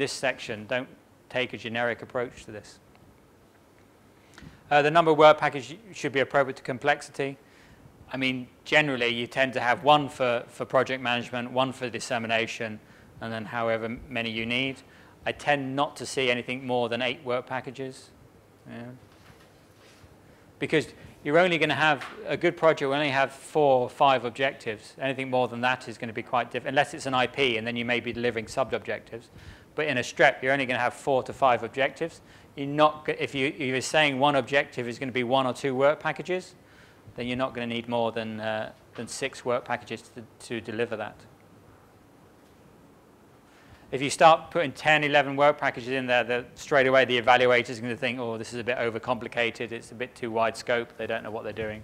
section. Don't take a generic approach to this. The number of work packages should be appropriate to complexity. I mean, generally, you tend to have one for project management, one for dissemination, and then however many you need. I tend not to see anything more than 8 work packages. Because you're only going to have a good project will only have 4 or 5 objectives. Anything more than that is going to be quite different, unless it's an IP, and then you may be delivering sub-objectives. But in a STREP, you're only going to have 4 to 5 objectives. If you're saying one objective is going to be 1 or 2 work packages, then you're not going to need more than 6 work packages to deliver that. If you start putting 10, 11 work packages in there, straight away the evaluator is going to think, oh, this is a bit overcomplicated, it's a bit too wide scope, they don't know what they're doing.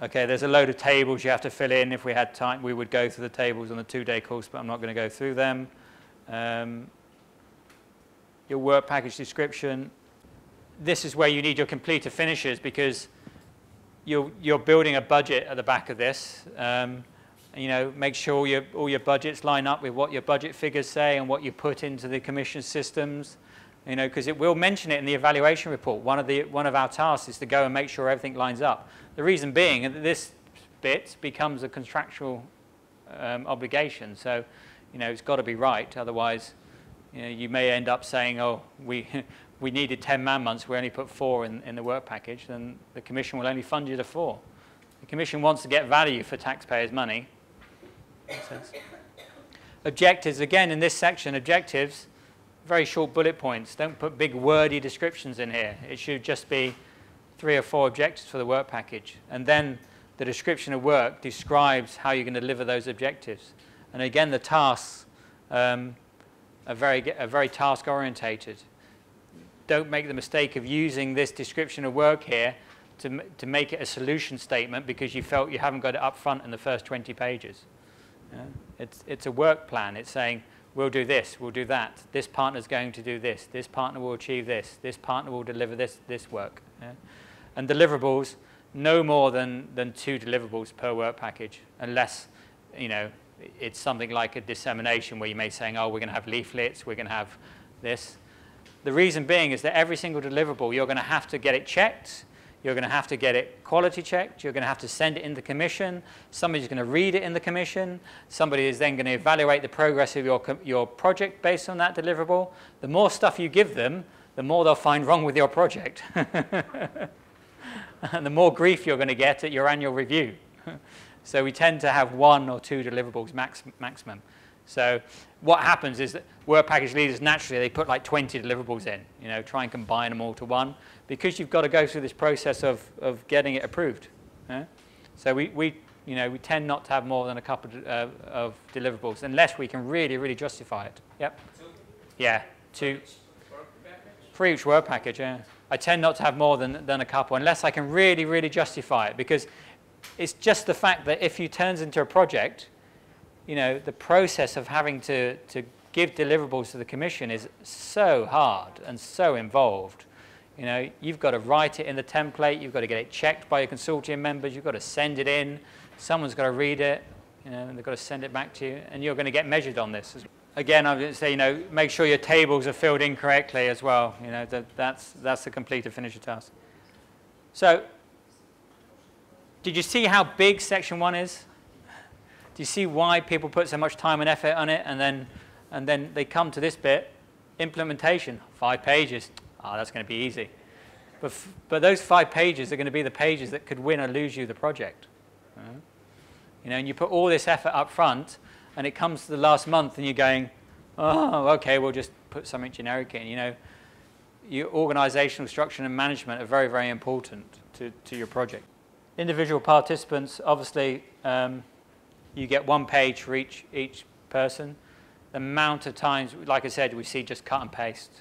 Okay, there's a load of tables you have to fill in. If we had time, we would go through the tables on the 2-day course, but I'm not going to go through them. Your work package description. This is where you need your completer finishers, because you're building a budget at the back of this. Make sure all your budgets line up with what your budget figures say and what you put into the commission systems. Because it will mention it in the evaluation report. One of our tasks is to go and make sure everything lines up. The reason being that this bit becomes a contractual obligation. So, it's got to be right. Otherwise, you may end up saying, oh, we needed 10 man-months, we only put 4 in the work package, then the Commission will only fund you to 4. The Commission wants to get value for taxpayers' money. Objectives, again, in this section, objectives, very short bullet points. Don't put big wordy descriptions in here. It should just be 3 or 4 objectives for the work package. And then the description of work describes how you're going to deliver those objectives. And again, the tasks are very task-orientated. Don't make the mistake of using this description of work here to make it a solution statement because you felt you haven't got it up front in the first 20 pages. It's a work plan. It's saying, we'll do this, we'll do that. This partner's going to do this. This partner will achieve this. This partner will deliver this work. And deliverables, no more than 2 deliverables per work package, unless, it's something like a dissemination where you may say, oh, we're going to have leaflets, we're going to have this. The reason being is that every single deliverable, you're going to have to get it checked. You're going to have to get it quality checked. You're going to have to send it in the commission. Somebody's going to read it in the commission. Somebody is then going to evaluate the progress of your project based on that deliverable. The more stuff you give them, the more they'll find wrong with your project. And the more grief you're going to get at your annual review. So we tend to have 1 or 2 deliverables maximum. So what happens is that work package leaders, naturally, they put like 20 deliverables in, try and combine them all to one, because you've got to go through this process of getting it approved. So we tend not to have more than a couple of deliverables, unless we can really, really justify it. Yep. 2? Yeah, 2. Work package? For each work package, yeah. I tend not to have more than a couple, unless I can really, really justify it, because it's just the fact that if you turns into a project, the process of having to give deliverables to the commission is so hard and so involved. You've got to write it in the template, you've got to get it checked by your consortium members, you've got to send it in, someone's got to read it, and they've got to send it back to you, and you're going to get measured on this. Again, I would say, make sure your tables are filled in correctly as well. That's the complete or finisher task. So, did you see how big section 1 is? Do you see why people put so much time and effort on it, and then they come to this bit, implementation, 5 pages. Oh, that's going to be easy. But those 5 pages are going to be the pages that could win or lose you the project. And you put all this effort up front, and it comes to the last month, and you're going, oh, okay, we'll just put something generic in. Your organizational structure and management are very, very important to your project. Individual participants, obviously, you get 1 page for each person. The amount of times, like I said, we see just cut and paste.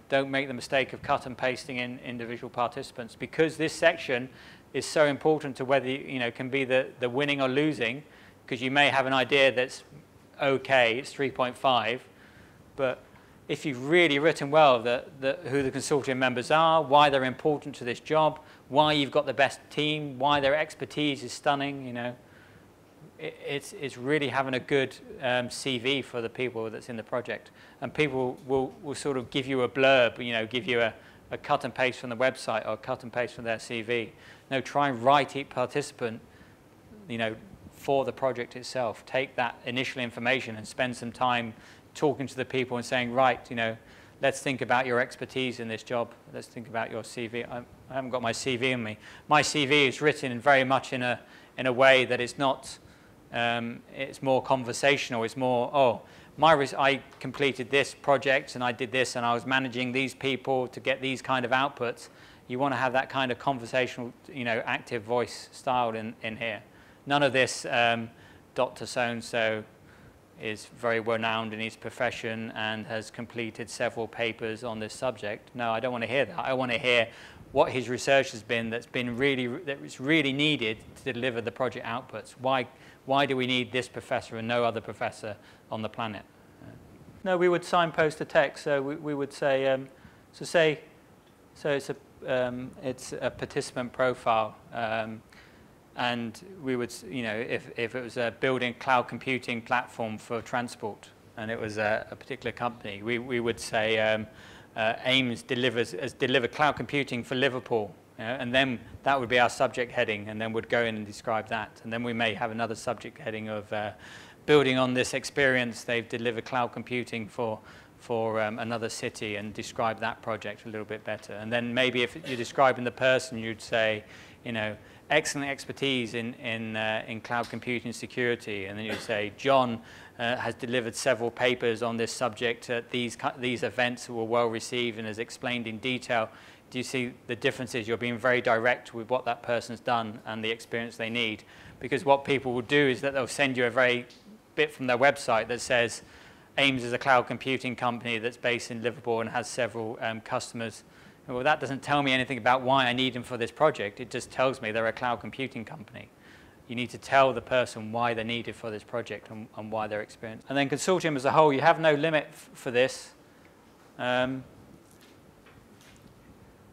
Don't make the mistake of cut and pasting in individual participants, because this section is so important to whether can be the winning or losing, because you may have an idea that's okay, it's 3.5, but if you've really written well who the consortium members are, why they're important to this job, why you've got the best team, why their expertise is stunning, it's really having a good CV for the people that's in the project. And people will sort of give you a blurb, give you a cut and paste from the website or a cut and paste from their CV. No, try and write each participant, for the project itself. Take that initial information and spend some time talking to the people and saying, right, let's think about your expertise in this job. Let's think about your CV. I haven't got my CV in me. My CV is written very much in a way that it's not, it's more conversational. It's more, I completed this project and I did this and I was managing these people to get these kind of outputs. You want to have that kind of conversational, active voice style in here. None of this, Dr. So-and-so is very renowned in his profession and has completed several papers on this subject. No, I don't want to hear that. I want to hear what his research has been that's really needed to deliver the project outputs. Why do we need this professor and no other professor on the planet? No, we would signpost the text. So we would say, it's a participant profile. And we would, if it was a building cloud computing platform for transport, and it was a particular company, we would say AIMS has delivered cloud computing for Liverpool, and then that would be our subject heading, and then we'd go in and describe that. And then we may have another subject heading of building on this experience, they've delivered cloud computing for another city, and describe that project a little bit better. And then maybe if you're describing the person, you'd say, excellent expertise in cloud computing security, and then you say John has delivered several papers on this subject at these events were well received and has explained in detail. Do you see the differences? You're being very direct with what that person's done and the experience they need, because what people will do is that they'll send you a very bit from their website that says AIMS is a cloud computing company that's based in Liverpool and has several customers. Well, that doesn't tell me anything about why I need them for this project. It just tells me they're a cloud computing company. You need to tell the person why they're needed for this project and why they're experienced. And then consortium as a whole, you have no limit for this. And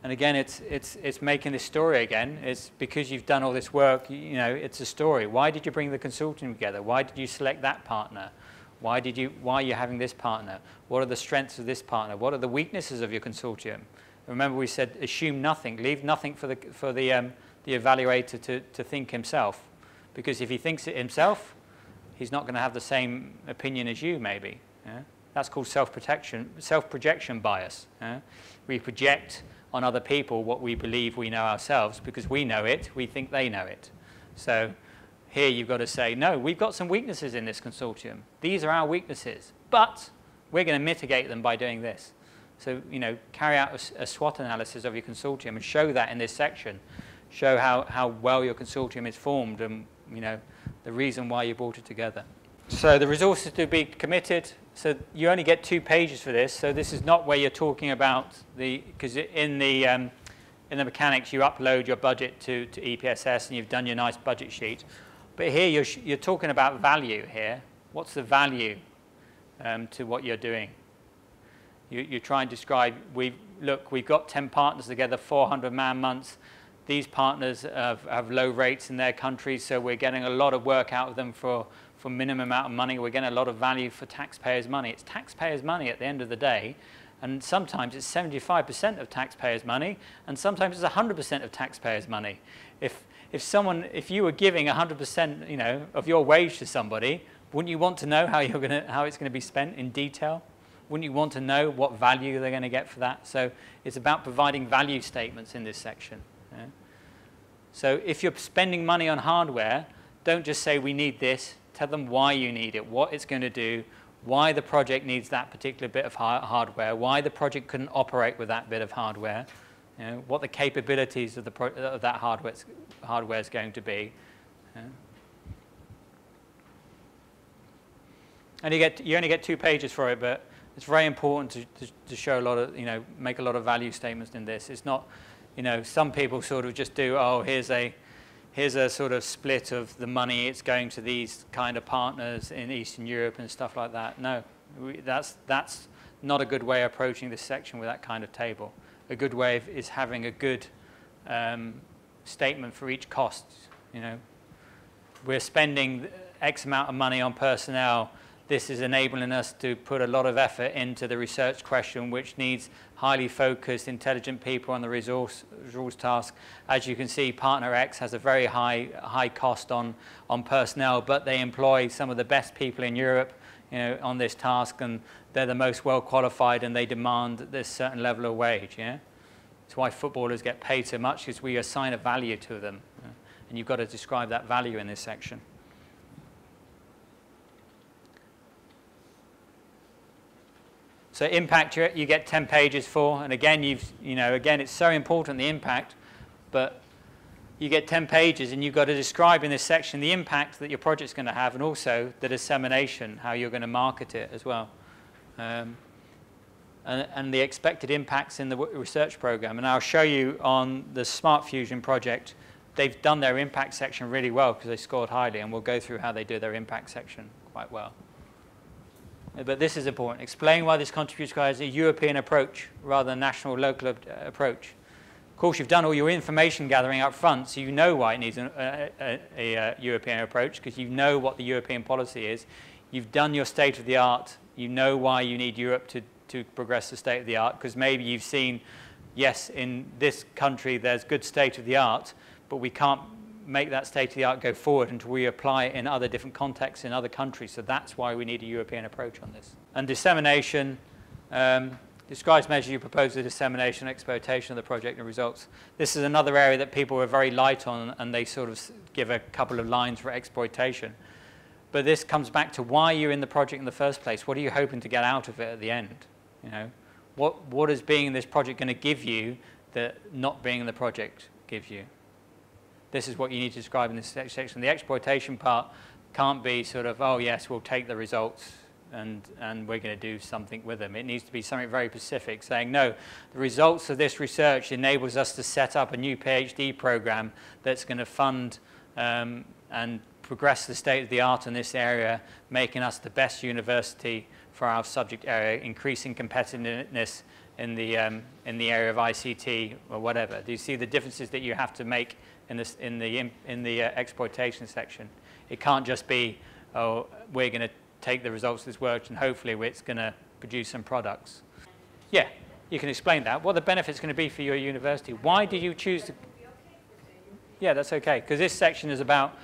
again, it's making this story again. It's because you've done all this work, it's a story. Why did you bring the consortium together? Why did you select that partner? Why are you having this partner? What are the strengths of this partner? What are the weaknesses of your consortium? Remember, we said assume nothing, leave nothing for the evaluator to think himself, because if he thinks it himself, he's not going to have the same opinion as you, maybe. Yeah? That's called self-projection bias. We project on other people what we believe we know ourselves because we know it, we think they know it. So here you've got to say, no, we've got some weaknesses in this consortium. These are our weaknesses, but we're going to mitigate them by doing this. So, carry out a SWOT analysis of your consortium and show that in this section. Show how well your consortium is formed and, the reason why you brought it together. So the resources to be committed. So you only get 2 pages for this. So this is not where you're talking about because in the mechanics you upload your budget to EPSS and you've done your nice budget sheet. But here you're talking about value here. What's the value to what you're doing? You try and describe, we've got 10 partners together, 400 man-months. These partners have low rates in their countries, so we're getting a lot of work out of them for minimum amount of money. We're getting a lot of value for taxpayers' money. It's taxpayers' money at the end of the day, and sometimes it's 75% of taxpayers' money, and sometimes it's 100% of taxpayers' money. If you were giving 100%, of your wage to somebody, wouldn't you want to know how it's going to be spent in detail? Wouldn't you want to know what value they're going to get for that? So it's about providing value statements in this section. So if you're spending money on hardware, don't just say we need this. Tell them why you need it, what it's going to do, why the project needs that particular bit of hardware, why the project couldn't operate with that bit of hardware, what the capabilities of that hardware is going to be. And you only get 2 pages for it, but it's very important to show a lot of, make a lot of value statements in this. It's not, some people sort of just do, oh, here's a sort of split of the money. It's going to these kind of partners in Eastern Europe and stuff like that. No, that's not a good way of approaching this section with that kind of table. A good way is having a good statement for each cost. We're spending X amount of money on personnel. This is enabling us to put a lot of effort into the research question, which needs highly focused, intelligent people on the resource task. As you can see, Partner X has a very high cost on personnel, but they employ some of the best people in Europe on this task, and they're the most well qualified, and they demand this certain level of wage. That's why footballers get paid so much, because we assign a value to them. And you've got to describe that value in this section. So impact you get 10 pages for, and again again it's so important, the impact, but you get 10 pages and you've got to describe in this section the impact that your project's going to have, and also the dissemination, how you're going to market it as well, and the expected impacts in the research program. And I'll show you on the Smart Fusion project, they've done their impact section really well because they scored highly, and we'll go through how they do their impact section quite well. But this is important. Explain why this contributes requires a European approach rather than a national or local approach. Of course, you've done all your information gathering up front, so you know why it needs a European approach, because you know what the European policy is. You've done your state of the art. You know why you need Europe to progress the state of the art, because maybe you've seen, yes, in this country there's good state of the art, but we can't make that state of the art go forward until we apply it in other different contexts in other countries. So that's why we need a European approach on this. And dissemination describes measures you propose the dissemination and exploitation of the project and results. This is another area that people were very light on, and they sort of give a couple of lines for exploitation. But this comes back to why you're in the project in the first place. What are you hoping to get out of it at the end? What is being in this project going to give you that not being in the project gives you? This is what you need to describe in this section. The exploitation part can't be sort of, oh yes, we'll take the results and we're going to do something with them. It needs to be something very specific, saying, no, the results of this research enables us to set up a new PhD program that's going to fund and progress the state of the art in this area, making us the best university for our subject area, increasing competitiveness in the area of ICT or whatever. Do you see the differences that you have to make in the exploitation section? It can't just be, oh, we're going to take the results of this work and hopefully it's going to produce some products. Yeah, you can explain that. What the benefit's going to be for your university. Why did you choose to? Yeah, that's okay, because this section is about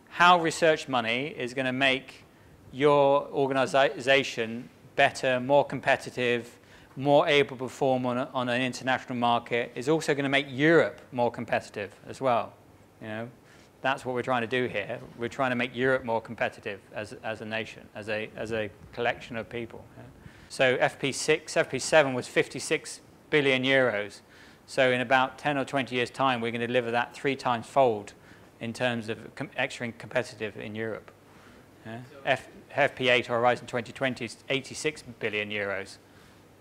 how research money is going to make your organization better, more competitive, more able to perform on an international market is also going to make Europe more competitive as well. You know, that's what we're trying to do here. We're trying to make Europe more competitive as a nation, as a collection of people. Yeah. So FP7 was 56 billion euros. So in about 10 or 20 years' time, we're going to deliver that 3 times fold in terms of extra competitive in Europe. Yeah. FP8 or Horizon 2020 is 86 billion euros.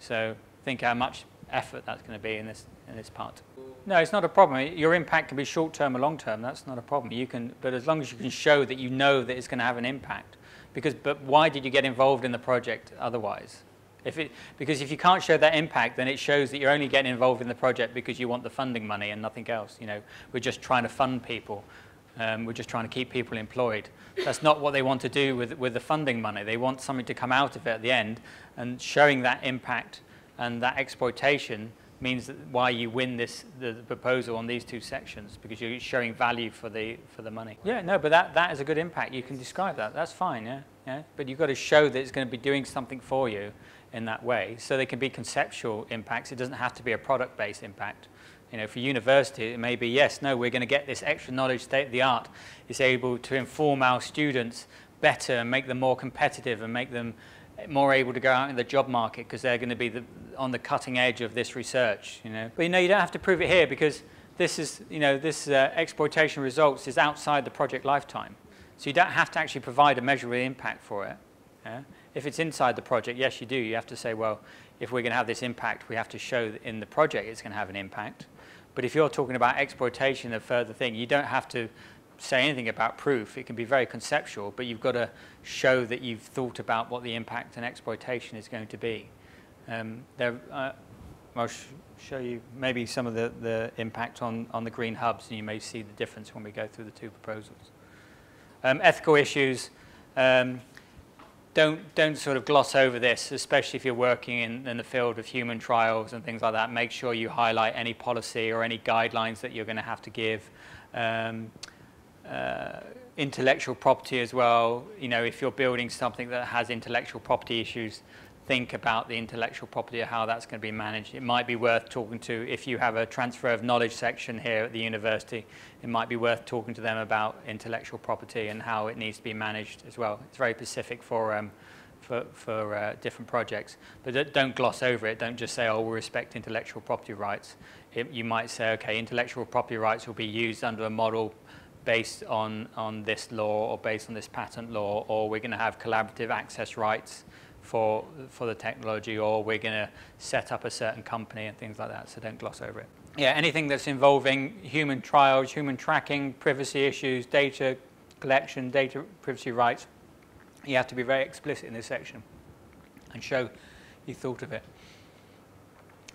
So think how much effort that's going to be in this part. No, it's not a problem. Your impact can be short-term or long-term. That's not a problem. You can, but as long as you can show that you know that it's going to have an impact. But why did you get involved in the project otherwise? Because if you can't show that impact, then it shows that you're only getting involved in the project because you want the funding money and nothing else. You know, we're just trying to fund people. We're just trying to keep people employed. That's not what they want to do with the funding money. They want something to come out of it at the end, and showing that impact and that exploitation means that why you win the proposal on these 2 sections, because you're showing value for the money. Yeah, no, but that is a good impact. You can describe that. That's fine, yeah. But you've got to show that it's going to be doing something for you in that way. So they can be conceptual impacts. It doesn't have to be a product-based impact. You know, for university, it may be, yes, no, we're going to get this extra knowledge, state of the art. It's able to inform our students better and make them more competitive and make them more able to go out in the job market because they're going to be on the cutting edge of this research, you know. But, you know, you don't have to prove it here because this is, you know, this exploitation results is outside the project lifetime. So you don't have to actually provide a measurable impact for it. Yeah? If it's inside the project, yes, you do. You have to say, well, if we're going to have this impact, we have to show that in the project it's going to have an impact. But if you're talking about exploitation of further thing, you don't have to say anything about proof. It can be very conceptual, but you've got to show that you've thought about what the impact and exploitation is going to be. I'll show you maybe some of the impact on the green hubs, and you may see the difference when we go through the 2 proposals. Ethical issues. Don't sort of gloss over this, especially if you're working in the field of human trials and things like that. Make sure you highlight any policy or any guidelines that you're going to have to give. Intellectual property as well. You know, if you're building something that has intellectual property issues, think about the intellectual property, how that's going to be managed. It might be worth talking to, if you have a transfer of knowledge section here at the university, it might be worth talking to them about intellectual property and how it needs to be managed as well. It's very specific for different projects. But don't gloss over it. Don't just say, oh, we respect intellectual property rights. You might say, okay, intellectual property rights will be used under a model based on this law or based on this patent law, or we're going to have collaborative access rights for the technology, or we're going to set up a certain company and things like that. So don't gloss over it. Yeah, anything that's involving human trials, human tracking, privacy issues, data collection, data privacy rights, you have to be very explicit in this section and show you thought of it.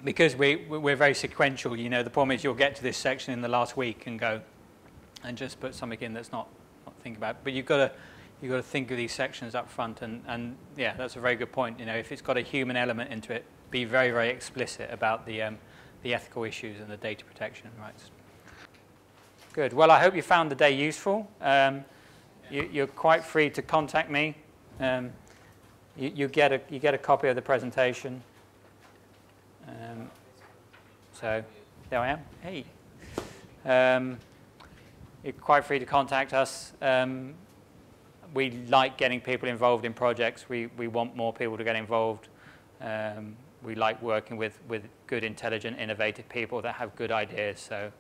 Because we're very sequential, you know, the problem is you'll get to this section in the last week and go and just put something in that's not think about it. But you've got to think of these sections up front, and yeah, that's a very good point. You know, if it's got a human element into it, be very, very explicit about the ethical issues and the data protection rights. Good. Well, I hope you found the day useful. You're quite free to contact me. You get a copy of the presentation. So there I am. Hey. You're quite free to contact us. We like getting people involved in projects. We want more people to get involved. We like working with good, intelligent, innovative people that have good ideas. So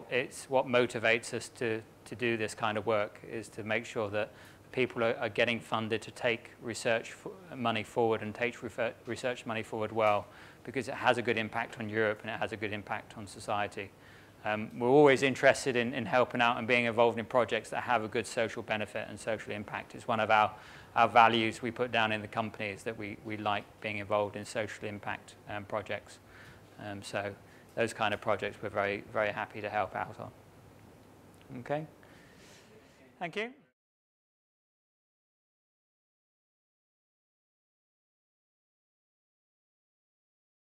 it's what motivates us to do this kind of work, is to make sure that people are getting funded to take research money forward and take research money forward well, because it has a good impact on Europe and it has a good impact on society. We're always interested in helping out and being involved in projects that have a good social benefit and social impact. It's one of our values we put down in the company, is that we like being involved in social impact projects. So those kind of projects we're very, very happy to help out on. Okay. Thank you.